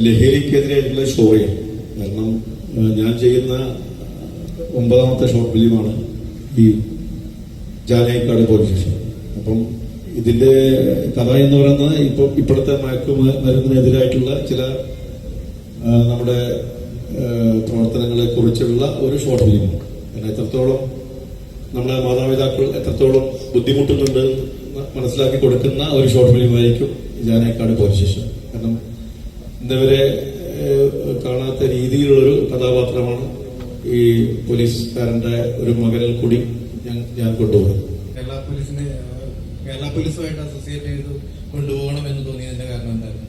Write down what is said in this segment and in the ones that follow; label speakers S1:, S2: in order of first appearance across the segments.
S1: ലഹരിക്കെതിരായിട്ടുള്ള സ്റ്റോറിയാണ്. കാരണം ഞാൻ ചെയ്യുന്ന 9ാമത്തെ ഷോർട്ട് ഫിലിമാണ് ഈ ജാനേക്കാട് പോലീസ് സ്റ്റേഷൻ. അപ്പം ഇതിന്റെ കഥ എന്ന് പറയുന്നത് ഇപ്പോഴത്തെ മയക്കുമരുന്നിനെതിരായിട്ടുള്ള ചില നമ്മുടെ പ്രവർത്തനങ്ങളെ കുറിച്ചുള്ള ഒരു ഷോർട്ട് ഫിലിമാണ്. കാരണം എത്രത്തോളം നമ്മുടെ മാതാപിതാക്കൾ എത്രത്തോളം ബുദ്ധിമുട്ടുന്നുണ്ട് മനസ്സിലാക്കി കൊടുക്കുന്ന ഒരു ഷോർട്ട് ഫിലിമായിരിക്കും ജാനേക്കാട് പോലീസ് സ്റ്റേഷൻ. കാരണം ഇന്നവരെ കാണാത്ത രീതിയിലുള്ളൊരു കഥാപാത്രമാണ് ഈ പോലീസുകാരന്റെ ഒരു മകനിൽ കൂടി ഞാൻ കൊണ്ടുപോകുന്നത്.
S2: കേരള പോലീസുമായിട്ട് അസോസിയേറ്റ് ചെയ്ത് കൊണ്ടുപോകണം എന്ന് തോന്നിയതിന്റെ കാരണം എന്തായിരുന്നു?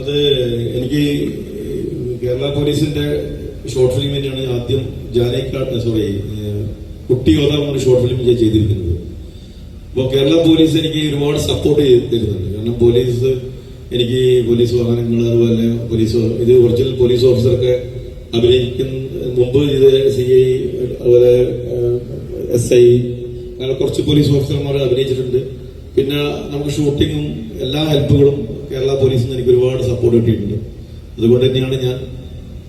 S1: അത് എനിക്ക് കേരള പോലീസിന്റെ ഷോർട്ട് ഫിലിം തന്നെയാണ് ആദ്യം കുട്ടി യോധ എന്നൊരു ഷോർട്ട് ഫിലിം ഞാൻ ചെയ്തിരിക്കുന്നത്. അപ്പോൾ കേരള പോലീസ് എനിക്ക് ഒരുപാട് സപ്പോർട്ട് തരുന്നുണ്ട്. കാരണം എനിക്ക് പോലീസ് വാഹനങ്ങൾ, അതുപോലെ ഇത് ഒറിജിനൽ പോലീസ് ഓഫീസറൊക്കെ അഭിനയിക്കുന്ന മുമ്പ് ഇത് CI, അതുപോലെ SI, അങ്ങനെ കുറച്ച് പോലീസ് ഓഫീസർമാർ അഭിനയിച്ചിട്ടുണ്ട്. പിന്നെ നമുക്ക് ഷൂട്ടിങ്ങും എല്ലാ ഹെൽപ്പുകളും കേരള പോലീസിൽ നിന്ന് എനിക്ക് ഒരുപാട് സപ്പോർട്ട് കിട്ടിയിട്ടുണ്ട്. അതുകൊണ്ട് തന്നെയാണ്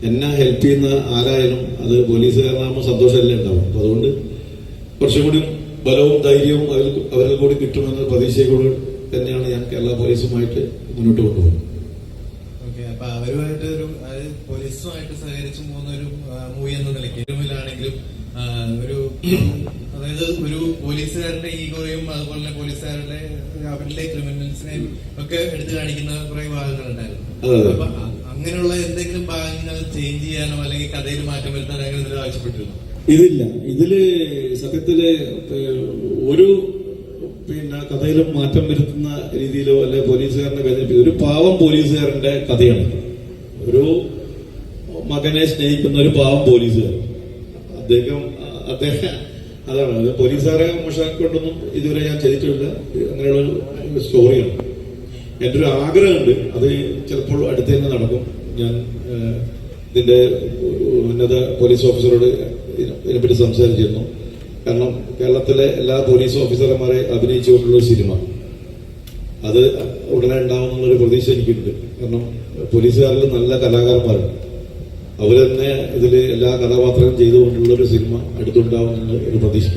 S1: എന്നെ ഹെൽപ്പ് ചെയ്യുന്ന ആരായാലും അത് പോലീസുകാരനാകുമ്പോൾ സന്തോഷമല്ലേ ഉണ്ടാവും. അപ്പൊ അതുകൊണ്ട് കുറച്ചും കൂടി ബലവും ധൈര്യവും അവരിൽ കൂടി കിട്ടുമെന്ന പ്രതീക്ഷയോട് തന്നെയാണ് ഞാൻ കേരള പോലീസുമായിട്ട് മുന്നോട്ട് കൊണ്ടുപോകുന്നത്.
S2: അപ്പൊ അവരുമായിട്ട് പോലീസുമായിട്ട് സഹകരിച്ചു പോകുന്ന ഒരു മൂവി എന്ന നിലയ്ക്ക് അതായത് ഒരു പോലീസുകാരുടെ ഈഗോയും അതുപോലെ തന്നെ പോലീസുകാരുടെ അവരിലെ ക്രിമിനൽസിനെയും ഒക്കെ എടുത്തു കാണിക്കുന്ന കുറെ ഭാഗങ്ങളുണ്ടായിരുന്നു. അപ്പൊ അങ്ങനെയുള്ള എന്തെങ്കിലും ഭാഗങ്ങൾ ചേഞ്ച് ചെയ്യാനോ അല്ലെങ്കിൽ കഥയിൽ മാറ്റം വരുത്താനോ അങ്ങനെ ആവശ്യപ്പെട്ടിരുന്നു?
S1: ഇതില് സത്യത്തില് ഒരു കഥയിലും മാറ്റം വരുത്തുന്ന രീതിയിലോ അല്ലെ പോലീസുകാരന്റെ കഥ ഒരു പാവം പോലീസുകാരന്റെ കഥയാണ്. ഒരു മകനെ സ്നേഹിക്കുന്ന ഒരു പാവം പോലീസുകാരൻ. അദ്ദേഹം അതാണ് പോലീസുകാരെ മോശമാക്കൊണ്ടൊന്നും ഇതുവരെ ഞാൻ ചെയ്തിട്ടില്ല. അങ്ങനെയുള്ള സ്റ്റോറിയാണ്. എൻ്റെ ഒരു ആഗ്രഹമുണ്ട്, അത് ചിലപ്പോൾ അടുത്ത് തന്നെ നടക്കും. ഞാൻ ഇതിന്റെ ഉന്നത പോലീസ് ഓഫീസറോട് ഇതിനെപ്പറ്റി സംസാരിച്ചിരുന്നു. കാരണം കേരളത്തിലെ എല്ലാ പോലീസ് ഓഫീസർമാരെ അഭിനയിച്ചുകൊണ്ടുള്ള സിനിമ അത് ഉടനെ ഉണ്ടാവുമെന്നുള്ളൊരു പ്രതീക്ഷ എനിക്കുണ്ട്. കാരണം പോലീസുകാരിൽ നല്ല കലാകാരന്മാരുണ്ട്. അവർ തന്നെ ഇതിൽ എല്ലാ കഥാപാത്രങ്ങളും ചെയ്തുകൊണ്ടുള്ള ഒരു സിനിമ അടുത്തുണ്ടാവുമെന്നുള്ള ഒരു പ്രതീക്ഷ.